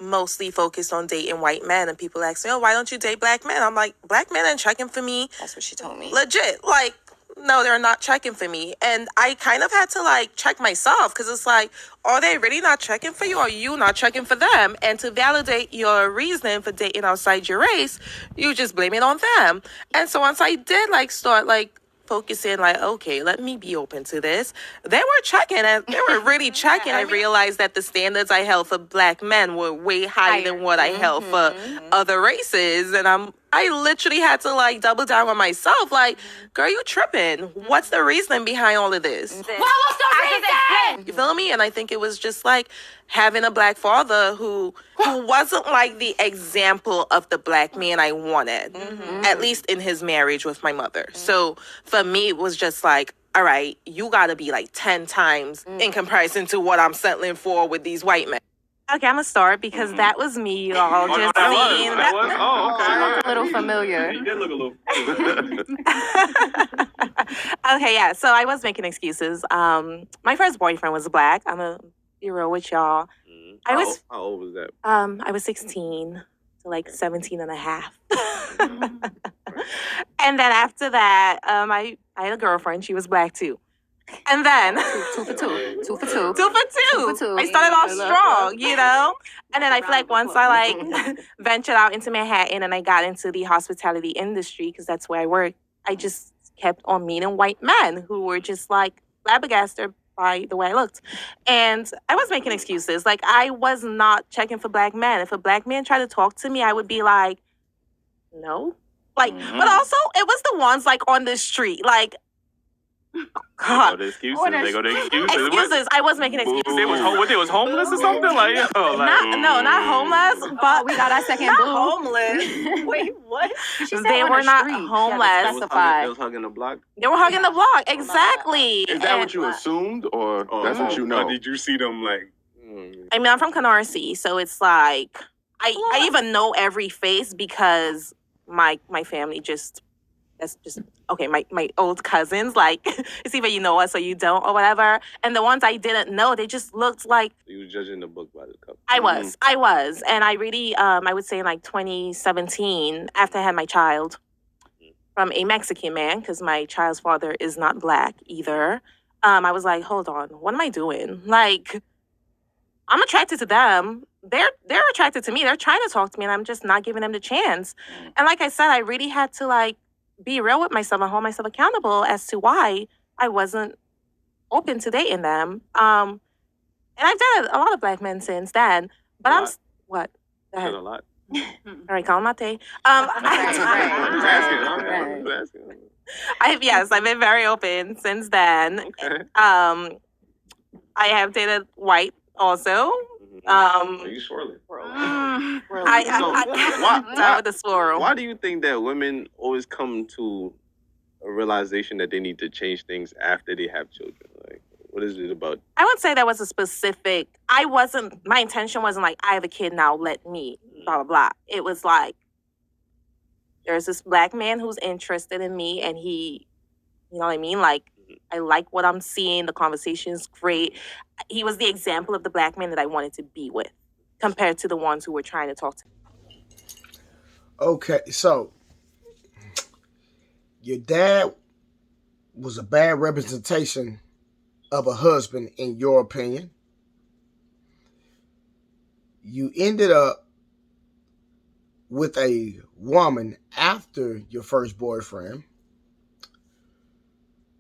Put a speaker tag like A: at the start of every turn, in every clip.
A: mostly focused on dating white men, and people ask me, oh, why don't you date black men? I'm like, black men ain't checking for me.
B: That's what she told me.
A: Legit. Like, no, they're not checking for me. And I kind of had to like check myself, because it's like, are they really not checking for you, or are you not checking for them? And to validate your reason for dating outside your race, you just blame it on them. And so once I did like start like focusing, like, okay, let me be open to this, they were checking, and they were really checking. I realized that the standards I held for black men were way higher than what I held for other races. And I literally had to like double down on myself, like, girl, you tripping. What's the reason behind all of this?
B: What was the reason?
A: You feel me? And I think it was just like having a black father who wasn't like the example of the black man I wanted, at least in his marriage with my mother. So for me, it was just like, all right, you got to be like 10 times in comparison to what I'm settling for with these white men. Okay, I'm gonna start because that was me, y'all.
C: Oh,
A: Just
C: no,
A: seeing
C: that was. Oh, okay.
B: She looked a little familiar.
C: He did look a little.
A: Okay, yeah. So I was making excuses. My first boyfriend was black. I'm gonna be real with y'all.
C: How old was that?
A: I was 16 to like 17 and a half. And then after that, I had a girlfriend. She was black too. And then
B: Two for two.
A: Two for two. I started off strong, you know? And then I feel like once I like ventured out into Manhattan and I got into the hospitality industry, because that's where I work, I just kept on meeting white men who were just like flabbergasted by the way I looked. And I was making excuses. Like, I was not checking for black men. If a black man tried to talk to me, I would be like, no. Like, but also it was the ones like on the street, like, God.
C: They go to excuses.
A: Excuses. I was making excuses.
C: They was homeless or something? Like,
A: not homeless, but
B: we got our second
A: not
B: boo.
A: homeless. Wait, what? They
B: on
A: were
B: the
A: not
B: street.
A: homeless.
C: They was hugging the block.
A: They were hugging the block. Exactly.
D: Is that what you assumed, or that's what you know?
C: Or did you see them like?
A: I mean, I'm from Canarsie, so it's like I even know every face because my family just. That's just, okay, my old cousins, like, it's either you know us or you don't or whatever. And the ones I didn't know, they just looked like...
C: You were judging the book by the cover.
A: I was. And I really, I would say in like 2017, after I had my child from a Mexican man, because my child's father is not black either, I was like, hold on, what am I doing? Like, I'm attracted to them. They're attracted to me. They're trying to talk to me, and I'm just not giving them the chance. And like I said, I really had to, like, be real with myself and hold myself accountable as to why I wasn't open to dating them. And I've dated a lot of black men since then. But what? Go ahead.
C: A lot.
A: All right, Kalamate. I've been very open since then.
C: Okay.
A: I have dated white also.
C: Are you swirling?
A: With the swirl.
C: Why do you think that women always come to a realization that they need to change things after they have children? Like, what is it about?
A: I would say that was a specific. My intention wasn't like, I have a kid now, let me, blah, blah, blah. It was like, there's this black man who's interested in me, and he, you know what I mean? Like, I like what I'm seeing. The conversation's great. He was the example of the black man that I wanted to be with, compared to the ones who were trying to talk to me.
E: Okay, so your dad was a bad representation of a husband, in your opinion. You ended up with a woman after your first boyfriend.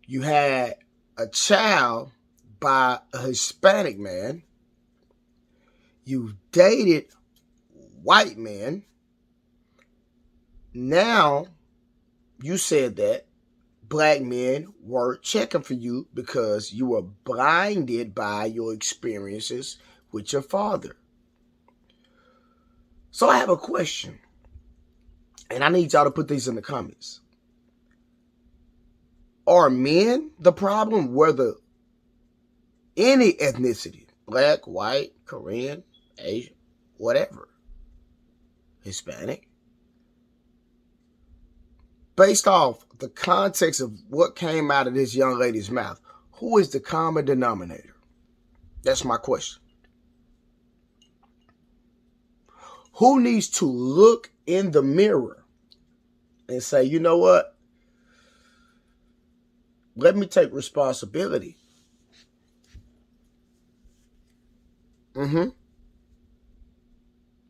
E: You had a child by a Hispanic man. You dated white men. Now, you said that black men weren't checking for you because you were blinded by your experiences with your father. So I have a question, and I need y'all to put these in the comments. Are men the problem, whether any ethnicity, black, white, Korean, Asian, whatever, Hispanic? Based off the context of what came out of this young lady's mouth, who is the common denominator? That's my question. Who needs to look in the mirror and say, you know what? Let me take responsibility.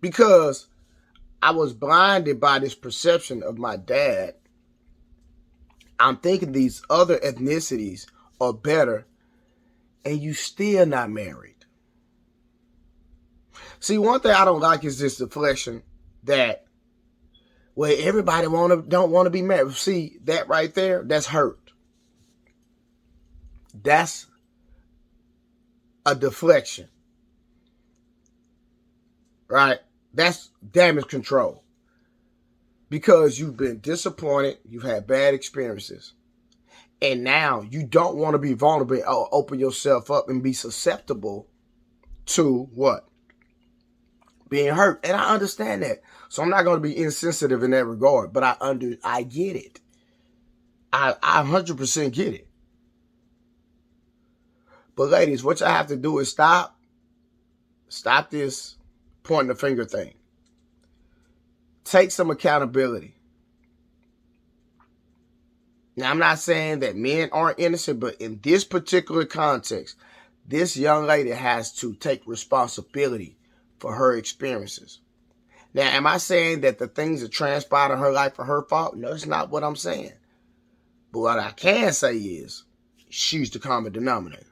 E: Because I was blinded by this perception of my dad. I'm thinking these other ethnicities are better, and you still not married. See, one thing I don't like is this deflection that, well, everybody don't want to be married. See, that right there, that's hurt. That's a deflection. Right? That's damage control. Because you've been disappointed, you've had bad experiences, and now you don't want to be vulnerable or open yourself up and be susceptible to what? Being hurt. And I understand that. So I'm not going to be insensitive in that regard, but I get it. I 100% get it. But ladies, what you have to do is stop this pointing the finger thing. Take some accountability. Now, I'm not saying that men aren't innocent, but in this particular context, this young lady has to take responsibility for her experiences. Now, am I saying that the things that transpired in her life are her fault? No, it's not what I'm saying. But what I can say is she's the common denominator.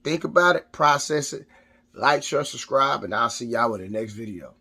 E: Think about it, process it, like, share, subscribe, and I'll see y'all in the next video.